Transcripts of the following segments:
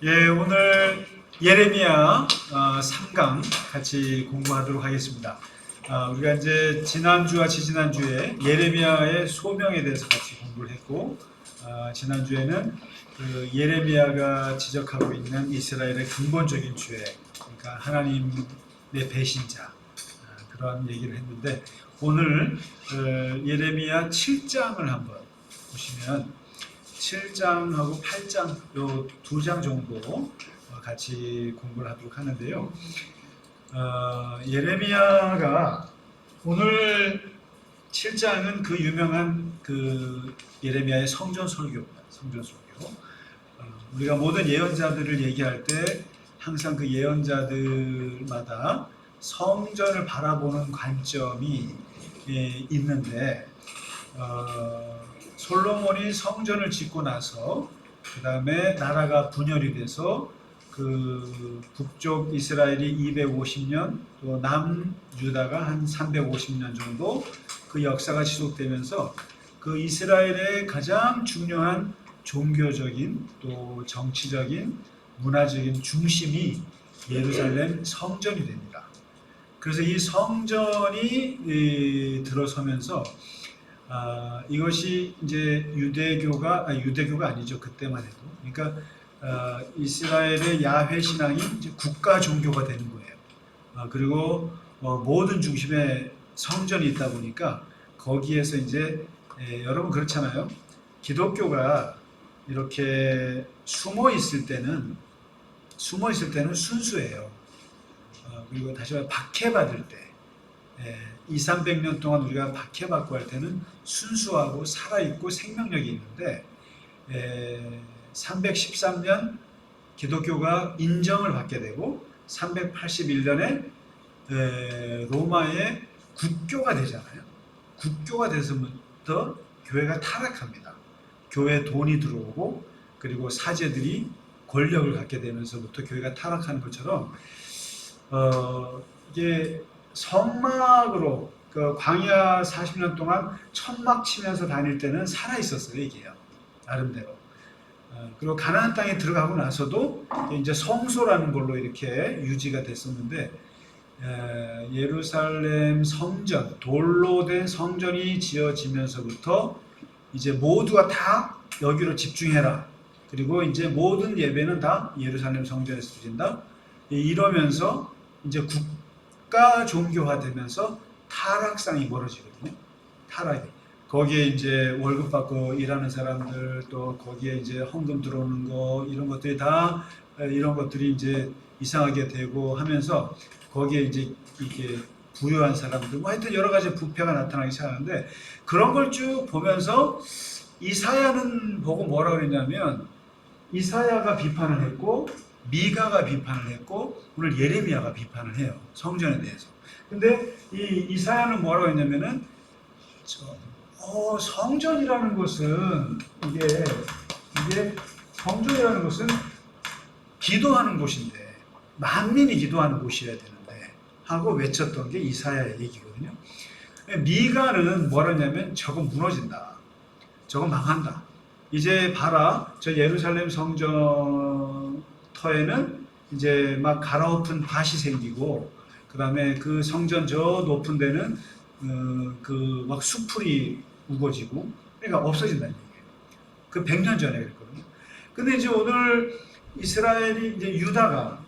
오늘 예레미야 3강 같이 공부하도록 하겠습니다. 우리가 이제 지난주와 지지난주에 예레미야의 소명에 대해서 같이 공부를 했고, 지난주에는 그 예레미야가 지적하고 있는 이스라엘의 근본적인 죄, 그러니까 하나님의 배신자, 그런 얘기를 했는데, 오늘 예레미야 7장을 한번 보시면 7장하고 8장 요 2장 정도 같이 공부를 하도록 하는데요. 예레미야가 오늘 7장은 그 유명한 그 예레미야의 성전 설교입니다. 성전 설교. 우리가 모든 예언자들을 얘기할 때 항상 그 예언자들마다 성전을 바라보는 관점이 있는데, 솔로몬이 성전을 짓고 나서 그 다음에 나라가 분열이 돼서 그 북쪽 이스라엘이 250년, 또 남유다가 한 350년 정도 그 역사가 지속되면서 그 이스라엘의 가장 중요한 종교적인 또 정치적인 문화적인 중심이 예루살렘 성전이 됩니다. 그래서 이 성전이 들어서면서 이것이 이제 유대교가 아니죠. 그때만 해도. 그러니까 이스라엘의 야훼 신앙이 이제 국가 종교가 되는 거예요. 그리고 모든 중심에 성전이 있다 보니까 거기에서 이제 여러분 그렇잖아요. 기독교가 이렇게 숨어 있을 때는 순수해요. 그리고 다시 말해 박해받을 때 200~300년 동안 우리가 박해받고 할 때는 순수하고 살아있고 생명력이 있는데 313년 기독교가 인정을 받게 되고 381년에 로마의 국교가 되잖아요. 국교가 돼서부터 교회가 타락합니다. 교회에 돈이 들어오고 그리고 사제들이 권력을 갖게 되면서부터 교회가 타락하는 것처럼 이게 성막으로 그 광야 40년 동안 천막 치면서 다닐 때는 살아 있었어요. 이게요. 나름대로. 그리고 가나안 땅에 들어가고 나서도 이제 성소라는 걸로 이렇게 유지가 됐었는데, 예루살렘 성전, 돌로 된 성전이 지어지면서부터 이제 모두가 다 여기로 집중해라. 그리고 이제 모든 예배는 다 예루살렘 성전에서 드린다. 이러면서 이제 국가 종교화되면서 타락상이 벌어지거든요. 타락이. 거기에 이제 월급 받고 일하는 사람들, 또 거기에 이제 헌금 들어오는 거, 이런 것들이 이제 이상하게 되고 하면서 거기에 이제 이게 부유한 사람들, 뭐 하여튼 여러 가지 부패가 나타나기 시작하는데, 그런 걸 쭉 보면서 이사야는 보고 뭐라 그랬냐면, 이사야가 비판을 했고 미가가 비판을 했고 오늘 예레미야가 비판을 해요. 성전에 대해서. 근데 이 이사야는 뭐라고 했냐면은 성전이라는 것은 이게 성전이라는 것은 기도하는 곳인데 만민이 기도하는 곳이어야 되는데 하고 외쳤던 게 이사야의 얘기거든요. 미가는 뭐라냐면 저거 무너진다. 저거 망한다. 이제 봐라, 저 예루살렘 성전터에는 이제 막 갈아엎은 밭이 생기고, 그 다음에 그 성전 저 높은 데는 그 막 수풀이 우거지고, 그러니까 없어진다는 얘기예요. 그 100년 전에 그랬거든요. 근데 이제 오늘 이스라엘이 이제 유다가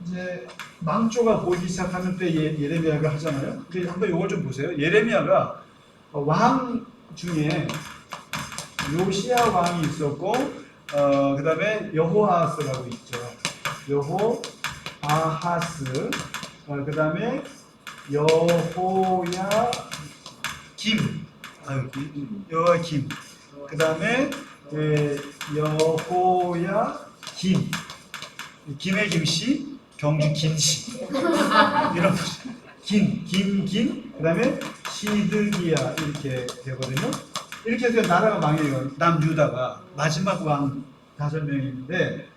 이제 망조가 보이기 시작하는 때 예레미야가 하잖아요. 근데 한번 이걸 좀 보세요. 예레미야가 왕 중에 요시야 왕이 있었고, 그 다음에 여호아하스라고 있죠. 여호아하스, 그 다음에 여호야김, 그 다음에 여호야김, 김의 김씨, 경주 김씨, 이런 김, 그 다음에 시드기야 이렇게 되거든요. 이렇게 해서 나라가 망해요. 남유다가 마지막 왕 5명이 있는데,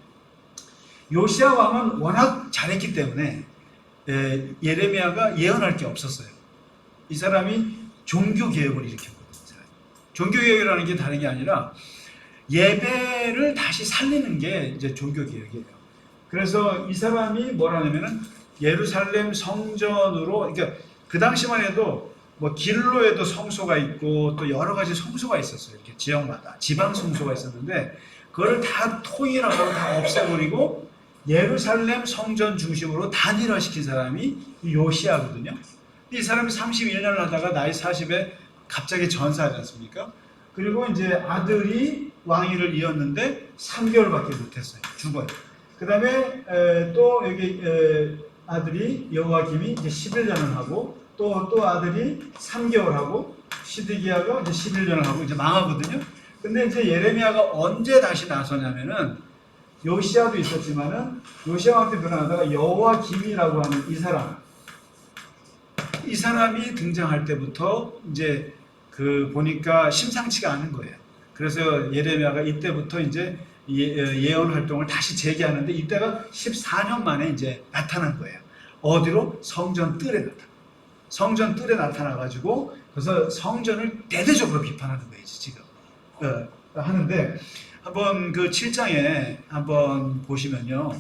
요시야 왕은 워낙 잘했기 때문에 예레미야가 예언할 게 없었어요. 이 사람이 종교개혁을 일으켰거든요. 종교개혁이라는 게 다른 게 아니라 예배를 다시 살리는 게 이제 종교 개혁이에요. 그래서 이 사람이 뭐라냐면은 예루살렘 성전으로, 그러니까 그 당시만 해도 뭐 길로에도 성소가 있고 또 여러 가지 성소가 있었어요. 이렇게 지역마다 지방 성소가 있었는데 그거를 다 통일하고 다 없애버리고 예루살렘 성전 중심으로 단일화시킨 사람이 요시야거든요. 이 사람이 31년을 하다가 나이 40에 갑자기 전사하지 않습니까? 그리고 이제 아들이 왕위를 이었는데 3개월밖에 못했어요. 죽어요. 그 다음에 또 여기 아들이 여호와김이 이제 11년을 하고 또 아들이 3개월 하고 시드기야가 이제 11년을 하고 이제 망하거든요. 근데 이제 예레미야가 언제 다시 나서냐면은 요시야도 있었지만은 요시야한테 변화하다가 여호와김이라고 하는 이 사람이 등장할 때부터 이제 그 보니까 심상치가 않은 거예요. 그래서 예레미야가 이때부터 이제 예언 활동을 다시 재개하는데 이때가 14년 만에 이제 나타난 거예요. 어디로? 성전 뜰에 나타나가지고 그래서 성전을 대대적으로 비판하는 거예요, 지금. 하는데 한번 그 7장에 한번 보시면요.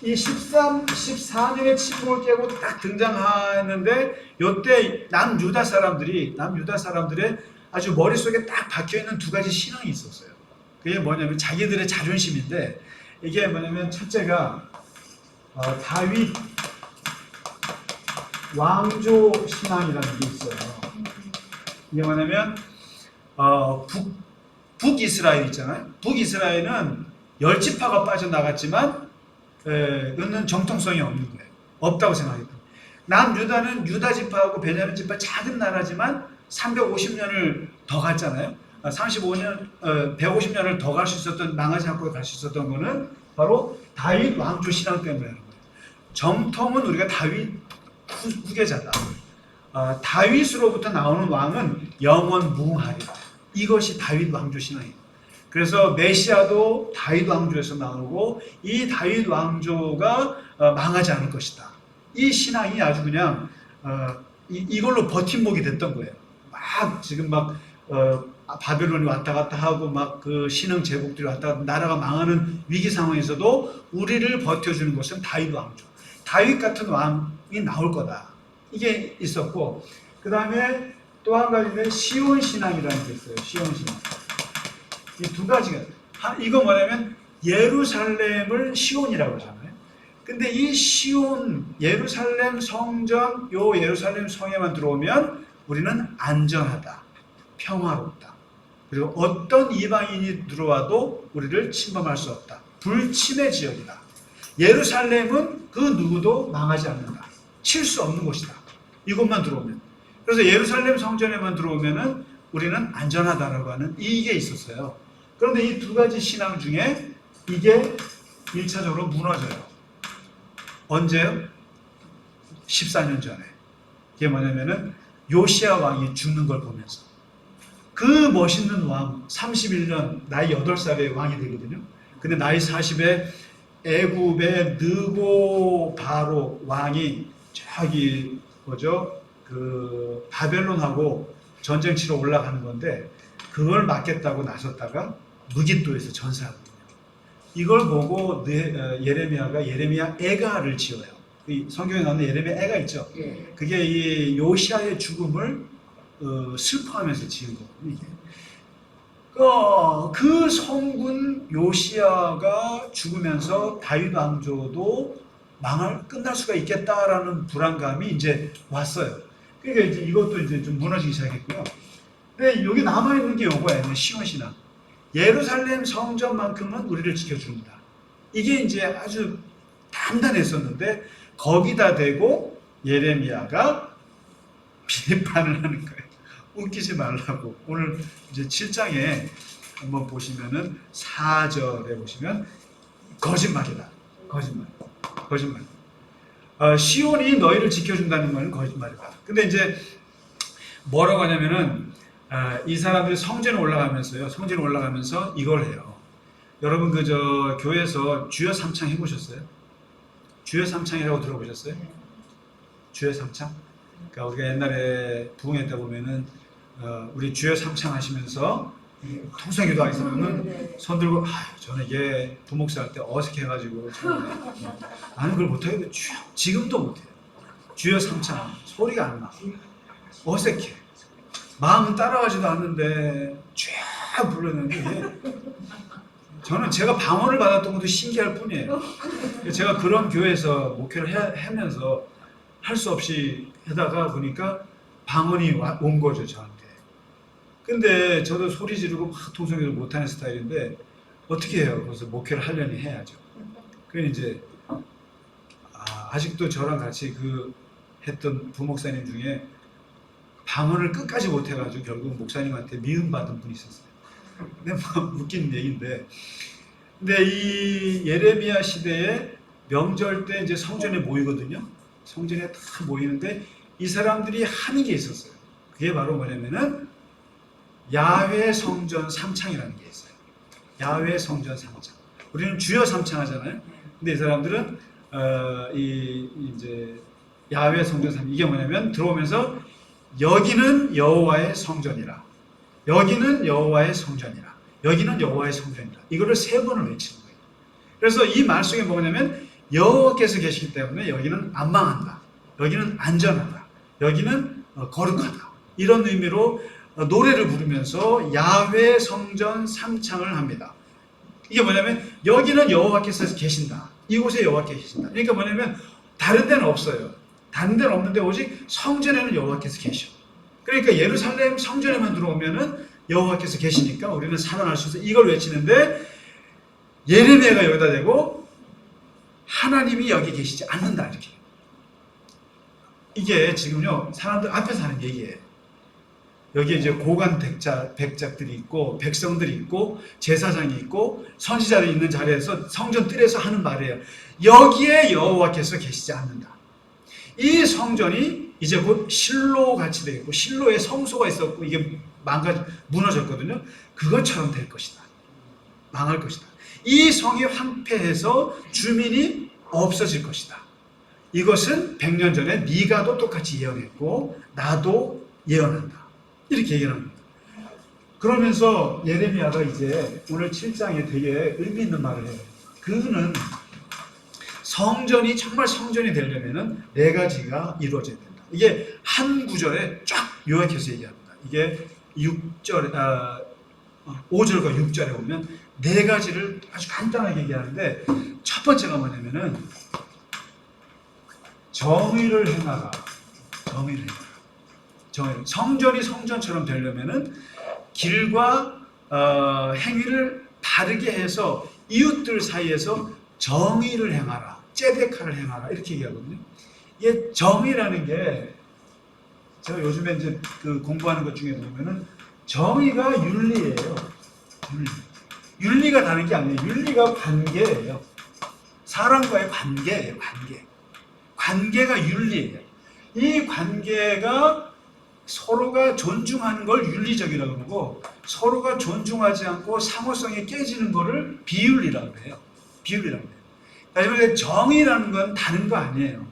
이 14년의 침묵을 깨고 딱 등장하는데 요때 남유다 사람들의 아주 머릿속에 딱 박혀있는 두 가지 신앙이 있었어요. 그게 뭐냐면 자기들의 자존심인데 이게 뭐냐면 첫째가 다윗 왕조 신앙이라는 게 있어요. 이게 뭐냐면 북이스라엘 있잖아요. 북이스라엘은 10지파가 빠져나갔지만 이는 정통성이 없는 거예요. 없다고 생각했고 남유다는 유다 지파하고 베냐민 지파 작은 나라지만 350년을 더 갔잖아요. 150년을 더 갈 수 있었던 망하지 않고 갈 수 있었던 거는 바로 다윗 왕조 신앙 때문에 하는 거예요. 정통은 우리가 다윗 후계자다. 다윗으로부터 나오는 왕은 영원 무궁하리라. 이것이 다윗 왕조 신앙이에요. 그래서 메시아도 다윗 왕조에서 나오고 이 다윗 왕조가 망하지 않을 것이다. 이 신앙이 아주 그냥 이걸로 버팀목이 됐던 거예요. 지금 바벨론이 왔다 갔다 하고 그 신흥 제국들이 왔다 갔다 나라가 망하는 위기 상황에서도 우리를 버텨주는 것은 다윗 왕조. 다윗 같은 왕이 나올 거다. 이게 있었고 그 다음에 또 한 가지는 시온 신앙이라는 게 있어요. 시온 신앙. 이 두 가지가 이거 뭐냐면 예루살렘을 시온이라고 하잖아요. 근데 이 시온 예루살렘 성전 예루살렘 성에만 들어오면 우리는 안전하다, 평화롭다. 그리고 어떤 이방인이 들어와도 우리를 침범할 수 없다. 불침의 지역이다. 예루살렘은 그 누구도 망하지 않는다. 칠 수 없는 곳이다. 이곳만 들어오면. 그래서 예루살렘 성전에만 들어오면은 우리는 안전하다라고 하는 이게 있었어요. 그런데 이 두 가지 신앙 중에 이게 1차적으로 무너져요. 언제요? 14년 전에. 이게 뭐냐면은 요시야 왕이 죽는 걸 보면서 그 멋있는 왕 31년 나이 8살에 왕이 되거든요. 근데 나이 40에 애굽의 느고 바로 왕이 저기 바벨론하고 전쟁 치러 올라가는 건데 그걸 막겠다고 나섰다가 무깃도에서 전사하거든요. 이걸 보고 예레미야 애가를 지어요. 성경에 나오는 예레미야 애가 있죠. 그게 이 요시야의 죽음을 슬퍼하면서 지은 거거든요. 이게. 그 성군 요시야가 죽으면서 다윗 왕조도 끝날 수가 있겠다라는 불안감이 이제 왔어요. 그러니까 이제 이것도 이제 좀 무너지기 시작했고요. 근데 여기 남아있는 게 요거예요. 시온 신앙. 예루살렘 성전만큼은 우리를 지켜줍니다. 이게 이제 아주 단단했었는데 거기다 대고 예레미야가 비판을 하는 거예요. 웃기지 말라고. 오늘 이제 7장에 한번 보시면은 4절에 보시면 거짓말이다. 거짓말. 시온이 너희를 지켜준다는 건 거짓말이다. 근데 이제 뭐라고 하냐면은 이 사람들이 성전에 올라가면서 이걸 해요. 여러분 교회에서 주여 삼창 해보셨어요? 주여 삼창이라고 들어보셨어요? 주여 삼창? 그러니까 우리가 옛날에 부흥회 때 보면은 우리 주여 삼창하시면서 통성기도 하시면은 손 들고 저는 이게 부목사 할 때 어색해가지고 나는 그걸 못하겠는데 지금도 못해요. 주여 삼창 소리가 안 나. 어색해. 마음은 따라가지도 않는데 쫙 불렀는데 저는 제가 방언을 받았던 것도 신기할 뿐이에요. 제가 그런 교회에서 목회를 하면서 할 수 없이 하다가 보니까 방언이 온 거죠, 저한테. 근데 저도 소리 지르고 막 통성기도 못하는 스타일인데 어떻게 해요? 그래서 목회를 하려니 해야죠. 그러니 이제 아직도 저랑 같이 했던 부목사님 중에 방언을 끝까지 못해가지고 결국 목사님한테 미움받은 분이 있었어요. 근데 뭐 웃긴 얘기인데, 근데 이 예레미야 시대에 명절 때 이제 성전에 모이거든요. 성전에 다 모이는데 이 사람들이 하는 게 있었어요. 그게 바로 뭐냐면은 야훼 성전 삼창이라는 게 있어요. 야훼 성전 삼창. 우리는 주여 삼창하잖아요. 근데 이 사람들은 이제 야훼 성전 삼창, 이게 뭐냐면 들어오면서 여기는 여호와의 성전이라, 여기는 여호와의 성전이라, 여기는 여호와의 성전이라, 이거를 3번을 외치는 거예요. 그래서 이 말 속에 뭐냐면 여호와께서 계시기 때문에 여기는 안 망한다, 여기는 안전하다, 여기는 거룩하다, 이런 의미로 노래를 부르면서 야훼 성전 삼창을 합니다. 이게 뭐냐면 여기는 여호와께서 계신다, 이곳에 여호와께서 계신다. 그러니까 뭐냐면 다른 데는 없어요. 다른 데는 없는데 오직 성전에는 여호와께서 계셔. 그러니까 예루살렘 성전에만 들어오면은 여호와께서 계시니까 우리는 살아날 수 있어. 이걸 외치는데 예레미야가 여기다 대고 하나님이 여기 계시지 않는다, 이렇게. 이게 지금요 사람들 앞에서 하는 얘기예요. 여기 이제 고관 백작들이 있고 백성들이 있고 제사장이 있고 선지자들이 있는 자리에서 성전 뜰에서 하는 말이에요. 여기에 여호와께서 계시지 않는다. 이 성전이 이제 곧 실로 같이 되겠고, 실로에 성소가 있었고 이게 무너졌거든요. 그것처럼 될 것이다. 망할 것이다. 이 성이 황폐해서 주민이 없어질 것이다. 이것은 100년 전에 미가도 똑같이 예언했고 나도 예언한다, 이렇게 얘기를 합니다. 그러면서 예레미야가 이제 오늘 7장에 되게 의미 있는 말을 해요. 그는 성전이 정말 성전이 되려면은 4가지가 이루어져야 된다. 이게 한 구절에 쫙 요약해서 얘기합니다. 이게 5절과 6절에 보면 4가지를 아주 간단하게 얘기하는데, 첫 번째가 뭐냐면은 정의를 행하라. 정의를 행하라. 성전이 성전처럼 되려면은 길과 행위를 바르게 해서 이웃들 사이에서 정의를 행하라, 째데카를 행하라, 이렇게 얘기하거든요. 이게 정의라는 게 제가 요즘에 이제 공부하는 것 중에 보면은 정의가 윤리예요. 윤리가 다른 게 아니에요. 윤리가 관계예요. 사람과의 관계예요. 관계가 윤리예요. 이 관계가 서로가 존중하는 걸 윤리적이라고 그러고, 서로가 존중하지 않고 상호성이 깨지는 거를 비윤리라고 해요. 비윤리라고 해요. 다시 말해 정의라는 건 다른 거 아니에요.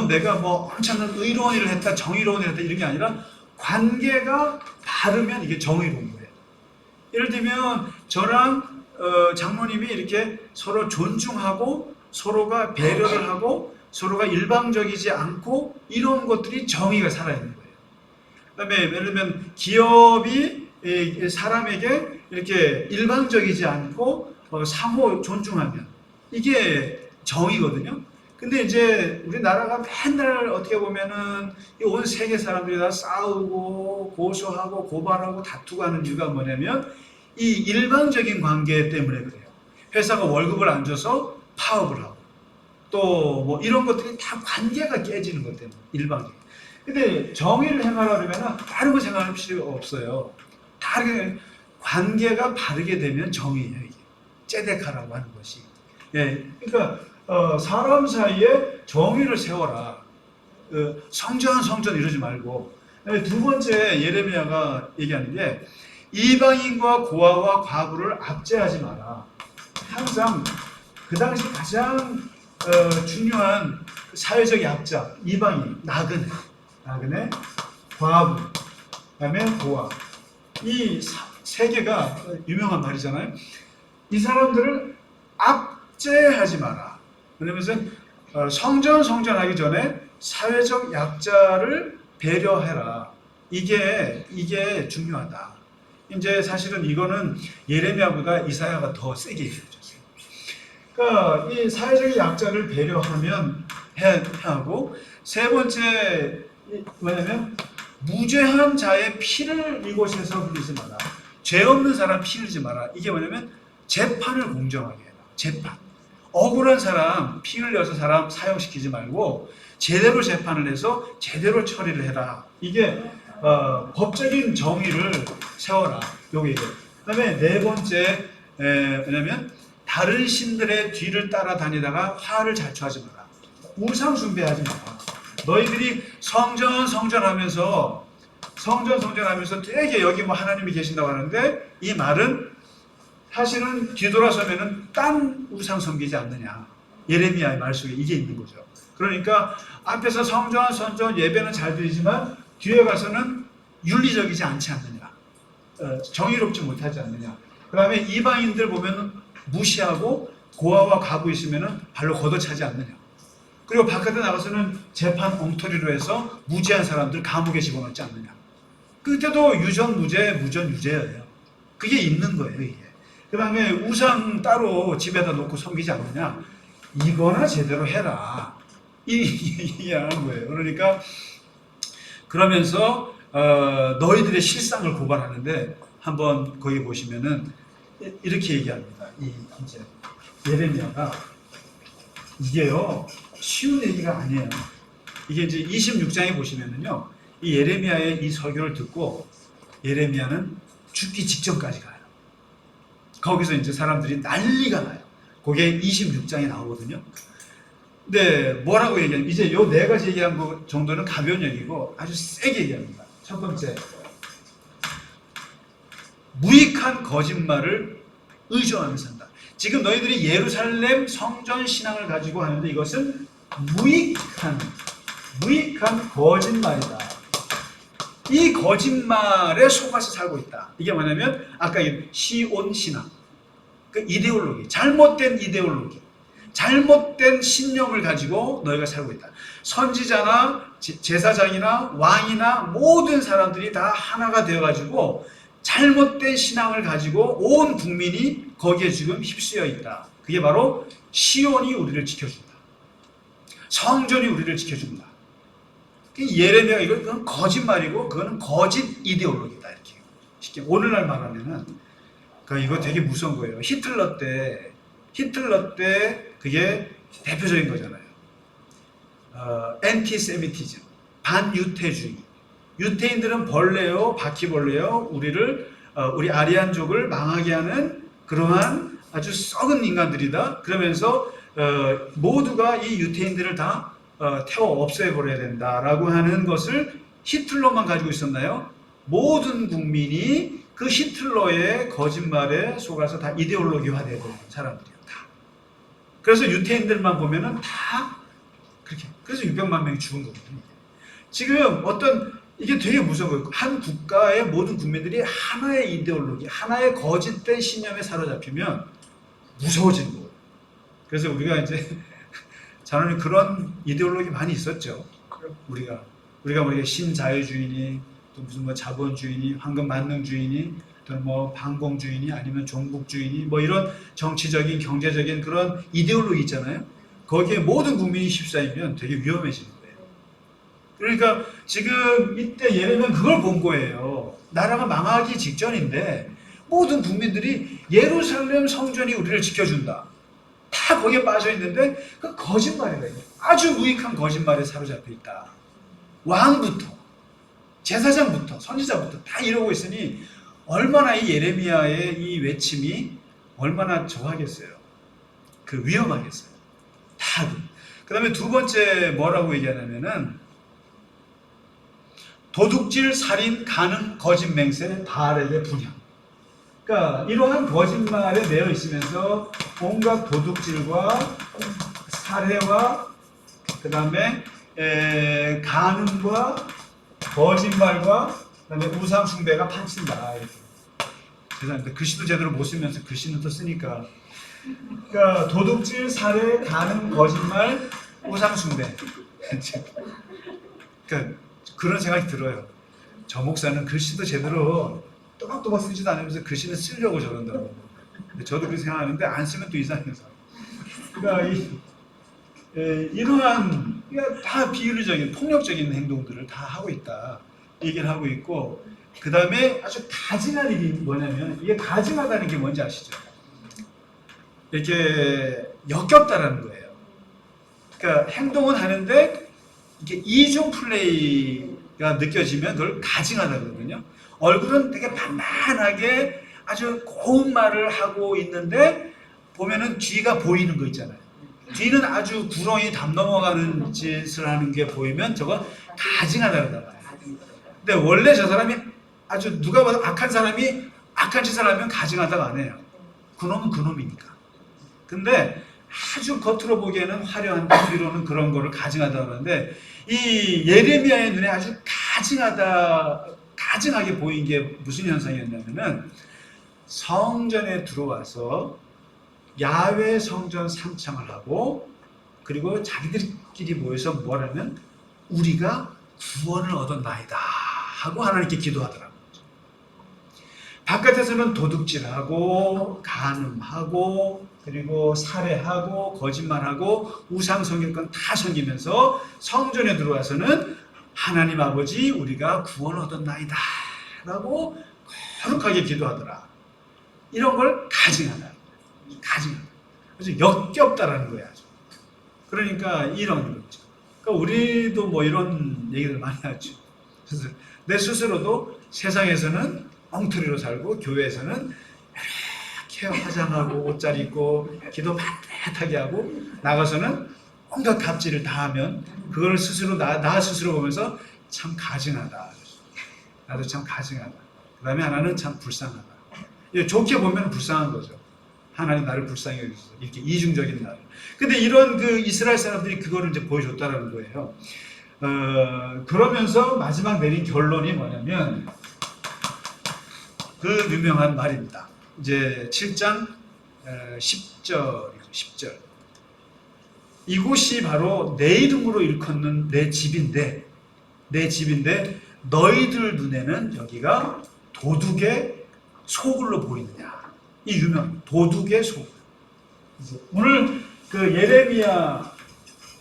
내가 엄청난 의로운 일을 했다, 정의로운 일을 했다, 이런 게 아니라 관계가 바르면 이게 정의로운 거예요. 예를 들면 저랑 장모님이 이렇게 서로 존중하고 서로가 배려를 하고 서로가 일방적이지 않고 이런 것들이 정의가 살아있는 거예요. 그 다음에 예를 들면 기업이 사람에게 이렇게 일방적이지 않고 상호 존중하면 이게 정의거든요. 근데 이제 우리나라가 맨날 어떻게 보면은 온 세계 사람들이 다 싸우고 고소하고 고발하고 다투고 하는 이유가 뭐냐면 이 일방적인 관계 때문에 그래요. 회사가 월급을 안 줘서 파업을 하고 또 이런 것들이 다 관계가 깨지는 것 때문에 일방적인. 근데 정의를 행하려면 다른 거 생각할 필요가 없어요. 다르게 관계가 바르게 되면 정의예요. 이게 째데카라고 하는 것이. 예, 그러니까 사람 사이에 정의를 세워라. 성전 이러지 말고. 두 번째 예레미야가 얘기하는 게 이방인과 고아와 과부를 압제하지 마라. 항상 그 당시 가장 중요한 사회적 약자, 이방인, 나그네, 과부, 그다음에 고아. 이 세 개가 유명한 말이잖아요. 이 사람들을 압제하지 마라. 왜냐면 성전하기 전에 사회적 약자를 배려해라. 이게 중요하다. 이제 사실은 이거는 예레미야보다 이사야가 더 세게 얘기해줬어요. 그러니까 이 사회적 약자를 배려하면 하고, 세 번째 뭐냐면 무죄한 자의 피를 이곳에서 흘리지 마라. 죄 없는 사람 피 흘리지 마라. 이게 뭐냐면 재판을 공정하게 해라. 재판. 억울한 사람 피 흘려서 사람 사형시키지 말고 제대로 재판을 해서 제대로 처리를 해라. 이게 법적인 정의를 세워라. 요게 이제. 그다음에 네 번째 뭐냐면 다른 신들의 뒤를 따라다니다가 화를 자초하지 마라. 우상 숭배하지 마라. 너희들이 성전하면서 되게 여기 뭐 하나님이 계신다고 하는데, 이 말은 사실은 뒤돌아서면은 딴 우상 섬기지 않느냐. 예레미야의 말 속에 이게 있는 거죠. 그러니까 앞에서 성전 예배는 잘 드리지만 뒤에 가서는 윤리적이지 않지 않느냐. 정의롭지 못하지 않느냐. 그 다음에 이방인들 보면 무시하고 고아와 가구 있으면은 발로 걷어차지 않느냐. 그리고 바깥에 나가서는 재판 엉터리로 해서 무죄한 사람들 감옥에 집어넣지 않느냐. 그때도 유전무죄, 무전유죄예요. 그게 있는 거예요, 이게. 그 다음에 우상 따로 집에다 놓고 섬기지 않느냐. 이거나 제대로 해라. 이해하는 거예요. 그러니까 그러면서 너희들의 실상을 고발하는데, 한번 거기 보시면은 이렇게 얘기합니다. 이제 예레미야가 이게요 쉬운 얘기가 아니에요. 이게 이제 26장에 보시면은요, 이 예레미야의 이 설교를 듣고 예레미야는 죽기 직전까지 가요. 거기서 이제 사람들이 난리가 나요. 그게 26장에 나오거든요. 근데 뭐라고 얘기하냐면, 이제 요 네 가지 얘기한 거 정도는 가벼운 얘기고 아주 세게 얘기합니다. 첫 번째, 무익한 거짓말을 의존하며 산다. 지금 너희들이 예루살렘 성전 신앙을 가지고 하는데 이것은 무익한 거짓말이다. 이 거짓말에 속아서 살고 있다. 이게 뭐냐면 아까 시온 신앙, 그 이데올로기, 잘못된 이데올로기, 잘못된 신념을 가지고 너희가 살고 있다. 선지자나 제사장이나 왕이나 모든 사람들이 다 하나가 되어가지고 잘못된 신앙을 가지고 온 국민이 거기에 지금 휩쓰여 있다. 그게 바로 시온이 우리를 지켜준다. 성전이 우리를 지켜준다. 예레미야 이건 거짓말이고 그거는 거짓 이데올로기다. 이렇게 쉽게 오늘날 말하면은 이거 되게 무서운 거예요. 히틀러 때 그게 대표적인 거잖아요. 엔티세미티즘, 반유태주의. 유태인들은 벌레요, 바퀴벌레요, 우리 아리안족을 망하게 하는 그러한 아주 썩은 인간들이다. 그러면서 모두가 이 유태인들을 다 태워 없애버려야 된다라고 하는 것을 히틀러만 가지고 있었나요? 모든 국민이 그 히틀러의 거짓말에 속아서 다 이데올로기화되어 버린 사람들이에요. 다. 그래서 유태인들만 보면은 다 그렇게. 그래서 600만 명이 죽은 거거든요. 지금 이게 되게 무서운 거예요. 한 국가의 모든 국민들이 하나의 이데올로기, 하나의 거짓된 신념에 사로잡히면 무서워지는 거예요. 그래서 우리가 이제 자연히 그런 이데올로기 많이 있었죠. 우리가 신자유주의니, 또 무슨 뭐 자본주의니, 황금만능주의니, 또는 뭐 반공주의니, 아니면 종북주의니, 뭐 이런 정치적인, 경제적인 그런 이데올로기 있잖아요. 거기에 모든 국민이 휩싸이면 되게 위험해지는 거예요. 그러니까 지금 이때 예레미야는 그걸 본 거예요. 나라가 망하기 직전인데 모든 국민들이 예루살렘 성전이 우리를 지켜준다. 다 거기에 빠져 있는데 그 거짓말이에요. 아주 무익한 거짓말에 사로잡혀 있다. 왕부터 제사장부터 선지자부터 다 이러고 있으니 얼마나 이 예레미야의 이 외침이 얼마나 저하겠어요. 위험하겠어요. 다. 그 다음에 두 번째 뭐라고 얘기하냐면은 도둑질, 살인, 간음, 거짓 맹세, 바알에게 분향. 그러니까 이러한 거짓말에 매여 있으면서 온갖 도둑질과 살해와 그 다음에 간음과 거짓말과 그다음에 우상 숭배가 판친다. 이렇게. 죄송합니다. 글씨도 제대로 못 쓰면서 글씨는 또 쓰니까. 그러니까 도둑질, 살해, 간음, 거짓말, 우상 숭배. 그러니까 그런 생각이 들어요. 저 목사는 글씨도 제대로 또박또박 쓰지도 않으면서 글씨는 쓰려고 저런다고. 근데 저도 그렇게 생각하는데 안 쓰면 또 이상해서. 그러니까 이러한 그러니까 다 비윤리적인 폭력적인 행동들을 다 하고 있다 얘기를 하고 있고, 그 다음에 아주 가증한 일이 뭐냐면, 이게 가증하다는 게 뭔지 아시죠? 이렇게 역겹다라는 거예요. 그러니까 행동은 하는데 이게 이중 플레이가 느껴지면 그걸 가증하다거든요. 얼굴은 되게 반반하게 아주 고운 말을 하고 있는데 보면은 뒤가 보이는 거 있잖아요. 뒤는 아주 구렁이 담 넘어가는 짓을 하는 게 보이면 저거 가증하다고 봐요. 근데 원래 저 사람이 아주 누가 봐도 악한 사람이 악한 짓을 하면 가증하다가 안 해요. 그놈은 그놈이니까. 근데 아주 겉으로 보기에는 화려한데 뒤로는 그런 거를 가증하다고 하는데, 이 예레미야의 눈에 아주 가증하게 보인 게 무슨 현상이었냐면은, 성전에 들어와서 야훼 성전 상창을 하고, 그리고 자기들끼리 모여서 뭐라면 우리가 구원을 얻었나이다 하고 하나님께 기도하더라고요. 바깥에서는 도둑질하고 간음하고 그리고 살해하고 거짓말하고 우상 섬길건 다 섬기면서 성전에 들어와서는 하나님 아버지 우리가 구원을 얻었나이다 라고 거룩하게 기도하더라. 이런 걸 가증하다. 그래서 역겹다라는 거야. 그러니까 이런 거죠. 그러니까 우리도 뭐 이런 얘기를 많이 하죠. 그래서 내 스스로도 세상에서는 엉터리로 살고 교회에서는 이렇게 화장하고 옷 잘 입고 기도 반듯하게 하고 나가서는 온갖 갑질을 다 하면 그걸 스스로 나 스스로 보면서 참 가증하다. 나도 참 가증하다. 그 다음에 하나는 참 불쌍하다. 좋게 보면 불쌍한 거죠. 하나님 나를 불쌍히 여기셔서 이렇게 이중적인 나를. 근데 이런 그 이스라엘 사람들이 그거를 이제 보여줬다라는 거예요. 그러면서 마지막 내린 결론이 뭐냐면 그 유명한 말입니다. 이제 7장 10절. 이곳이 바로 내 이름으로 일컫는 내 집인데 너희들 눈에는 여기가 도둑의 소굴로 보이느냐. 이 유명 도둑의 소굴. 오늘 그 예레미야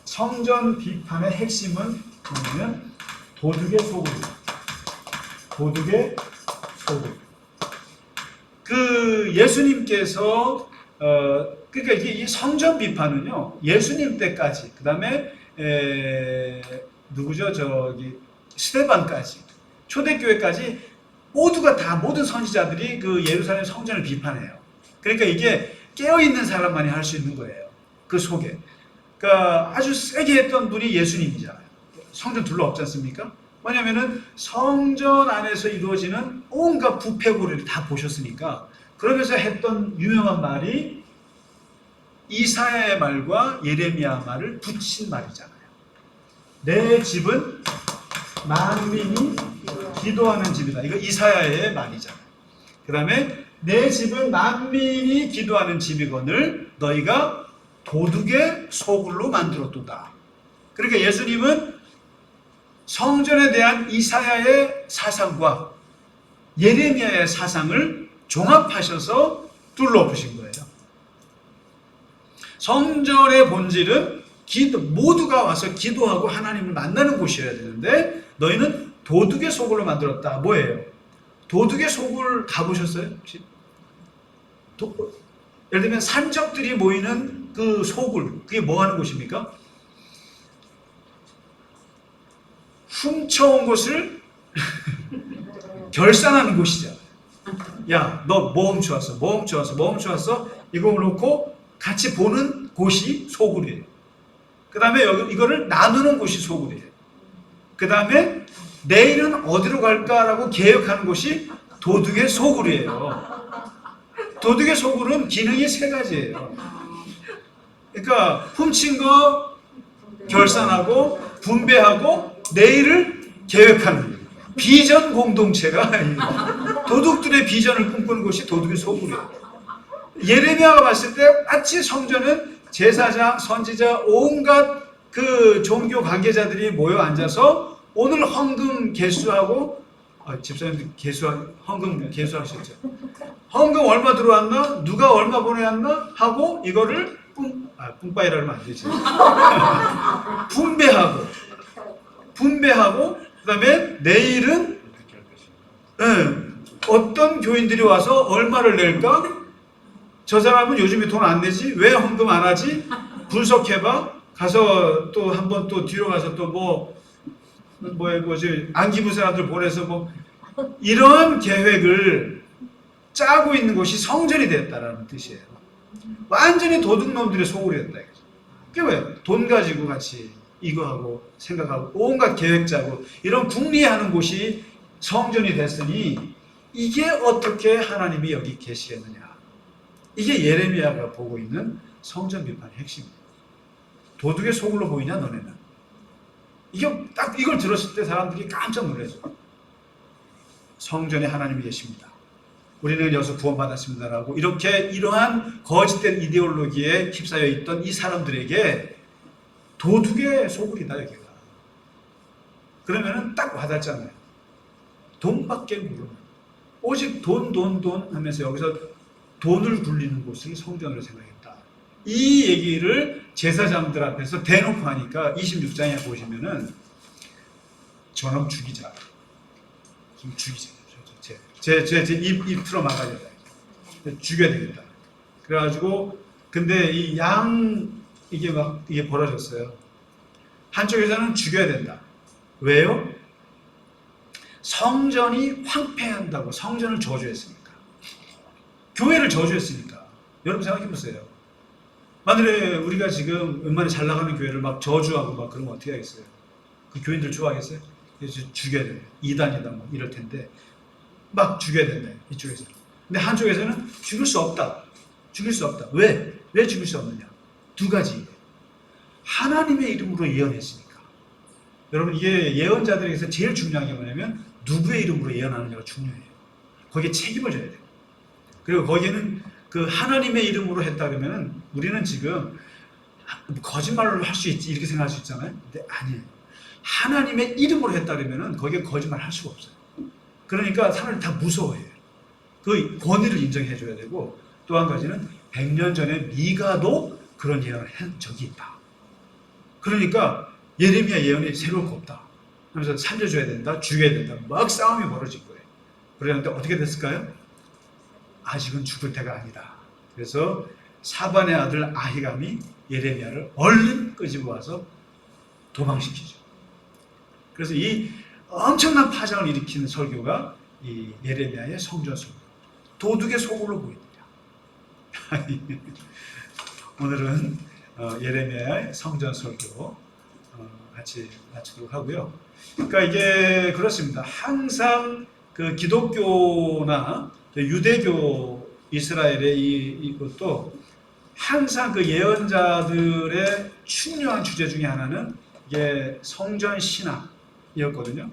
성전 비판의 핵심은 뭐냐면 도둑의 소굴입니다. 도둑의 소굴. 그 예수님께서 그러니까 이 성전 비판은요 예수님 때까지 그 다음에 누구죠 저기 스데반까지 초대교회까지 모두가 다 모든 선지자들이 그 예루살렘 성전을 비판해요. 그러니까 이게 깨어 있는 사람만이 할 수 있는 거예요. 그 속에. 그러니까 아주 세게 했던 분이 예수님이잖아요. 성전 둘러없지 않습니까? 뭐냐면은 성전 안에서 이루어지는 온갖 부패고리를 다 보셨으니까 그러면서 했던 유명한 말이 이사야의 말과 예레미야 말을 붙인 말이잖아요. 내 집은 만민이 기도하는 집이다. 이거 이사야의 말이잖아요. 그 다음에 내 집은 만민이 기도하는 집이거늘 너희가 도둑의 소굴로 만들었도다. 그러니까 예수님은 성전에 대한 이사야의 사상과 예레미야의 사상을 종합하셔서 둘러엎으신 거예요. 성전의 본질은 모두가 와서 기도하고 하나님을 만나는 곳이어야 되는데 너희는 도둑의 소굴로 만들었다. 뭐예요? 도둑의 소굴 가보셨어요? 혹시? 예를 들면 산적들이 모이는 그 소굴, 그게 뭐 하는 곳입니까? 훔쳐온 것을 결산하는 곳이잖아. 야, 너 뭐 훔쳐왔어? 뭐 훔쳐왔어? 뭐 훔쳐왔어? 이거 놓고 같이 보는 곳이 소굴이에요. 그 다음에 이거를 나누는 곳이 소굴이에요. 그 다음에 내일은 어디로 갈까라고 계획하는 곳이 도둑의 소굴이에요. 도둑의 소굴은 기능이 세 가지예요. 그러니까 훔친 거 결산하고 분배하고 내일을 계획하는 거예요. 비전 공동체가 도둑들의 비전을 꿈꾸는 곳이 도둑의 소굴이에요. 예레미야가 봤을 때 마치 성전은 제사장, 선지자, 온갖 그 종교 관계자들이 모여 앉아서 오늘 헌금 개수하고 집사님들 헌금 개수하셨죠. 헌금 얼마 들어왔나? 누가 얼마 보내왔나? 하고 이거를 뿜빠이라 하면 안 되지. 분배하고 그 다음에 내일은 어떤 교인들이 와서 얼마를 낼까? 저 사람은 요즘에 돈 안 내지? 왜 헌금 안 하지? 분석해봐. 가서 또 한번 또 뒤로 가서 또 뭐지 안 기부 사람들 보내서 뭐 이런 계획을 짜고 있는 곳이 성전이 됐다라는 뜻이에요. 완전히 도둑놈들의 소굴이 됐다. 그게 왜? 돈 가지고 같이 이거 하고 생각하고 온갖 계획 짜고 이런 궁리하는 곳이 성전이 됐으니 이게 어떻게 하나님이 여기 계시겠느냐. 이게 예레미야가 보고 있는 성전 비판의 핵심입니다. 도둑의 소굴로 보이냐 너네는? 이게 딱 이걸 들었을 때 사람들이 깜짝 놀라죠. 성전에 하나님이 계십니다. 우리는 여기서 구원받았습니다라고 이렇게 이러한 거짓된 이데올로기에 휩싸여 있던 이 사람들에게 도둑의 소굴이다 여기가. 그러면은 딱 와닿잖아요. 돈밖에 모르는 오직 돈 하면서 여기서 돈을 굴리는 곳을 성전으로 생각했다. 이 얘기를 제사장들 앞에서 대놓고 하니까 26장에 보시면은 저놈 죽이자. 좀 죽이자. 제 입 틀어 막아야 돼. 죽여야 되겠다. 그래가지고 근데 이 이게 벌어졌어요. 한쪽에서는 죽여야 된다. 왜요? 성전이 황폐한다고 성전을 저주했으니까. 교회를 저주했으니까. 여러분 생각해 보세요. 만일에 우리가 지금 웬만히 잘 나가는 교회를 막 저주하고 막 그러면 어떻게 하겠어요? 그 교인들 좋아하겠어요? 죽여야 돼. 이단이다 뭐 이럴 텐데 막 죽여야 된다. 이쪽에서. 근데 한쪽에서는 죽일 수 없다. 죽일 수 없다. 왜? 왜 죽일 수 없느냐? 두 가지. 하나님의 이름으로 예언했으니까. 여러분 이게 예언자들에게서 제일 중요한 게 뭐냐면 누구의 이름으로 예언하느냐가 중요해요. 거기에 책임을 져야 돼요. 그리고 거기에는 그 하나님의 이름으로 했다 그러면은 우리는 지금 거짓말을 할 수 있지 이렇게 생각할 수 있잖아요. 근데 아니에요. 하나님의 이름으로 했다 그러면은 거기에 거짓말 할 수가 없어요. 그러니까 사람들이 다 무서워해요. 그 권위를 인정해 줘야 되고 또 한 가지는 100년 전에 미가도 그런 예언을 한 적이 있다. 그러니까 예레미야 예언이 새로울 거 없다. 하면서 살려줘야 된다, 죽여야 된다. 막 싸움이 벌어질 거예요. 그런데 어떻게 됐을까요? 아직은 죽을 때가 아니다. 그래서 사반의 아들 아히감이 예레미야를 얼른 끄집어 와서 도망시키죠. 그래서 이 엄청난 파장을 일으키는 설교가 이 예레미야의 성전 설교. 도둑의 소굴로 보입니다. 오늘은 예레미야의 성전 설교 같이 마치도록 하고요. 그러니까 이게 그렇습니다. 항상 그 기독교나 유대교 이스라엘의 이것도 항상 그 예언자들의 중요한 주제 중에 하나는 이게 성전 신학이었거든요.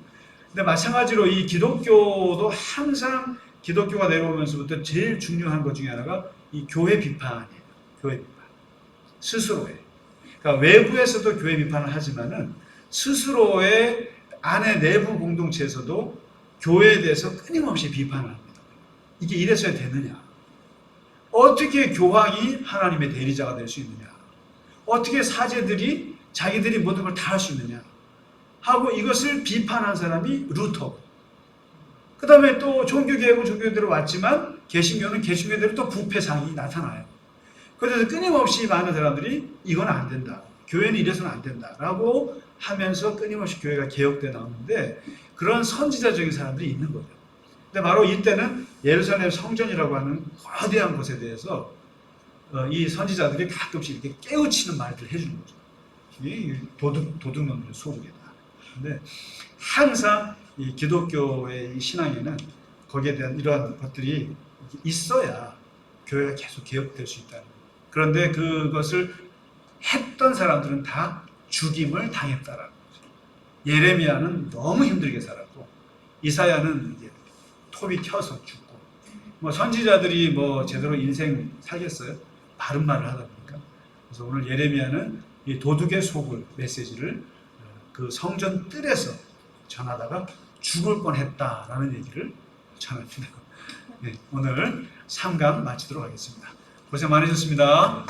근데 마찬가지로 이 기독교도 항상 기독교가 내려오면서부터 제일 중요한 것 중에 하나가 이 교회 비판이에요. 교회 비판. 스스로의. 그러니까 외부에서도 교회 비판을 하지만은 스스로의 안에 내부 공동체에서도 교회에 대해서 끊임없이 비판을 합니다. 이게 이래서야 되느냐? 어떻게 교황이 하나님의 대리자가 될 수 있느냐? 어떻게 사제들이 자기들이 모든 걸 다 할 수 있느냐? 하고 이것을 비판한 사람이 루터고, 그 다음에 또 종교개혁은 종교대로 왔지만 개신교는 개신교대로 또 부패상이 나타나요. 그래서 끊임없이 많은 사람들이 이건 안 된다. 교회는 이래서는 안 된다. 라고 하면서 끊임없이 교회가 개혁돼 나오는데 그런 선지자적인 사람들이 있는 거죠. 근데 바로 이때는 예루살렘 성전이라고 하는 거대한 곳에 대해서 이 선지자들이 가끔씩 이렇게 깨우치는 말들을 해주는 거죠. 이 도둑놈들의 소굴이다. 근데 항상 이 기독교의 이 신앙에는 거기에 대한 이러한 것들이 있어야 교회가 계속 개혁될 수 있다는 거예요. 그런데 그것을 했던 사람들은 다 죽임을 당했다라는 거죠. 예레미야는 너무 힘들게 살았고 이사야는 이제 톱이 켜서 죽고, 뭐 선지자들이 뭐 제대로 인생 살겠어요? 바른 말을 하다 보니까. 그래서 오늘 예레미야는 이 도둑의 속을 메시지를 그 성전 뜰에서 전하다가 죽을 뻔했다라는 얘기를 전합니다. 네, 오늘 3강 마치도록 하겠습니다. 고생 많으셨습니다.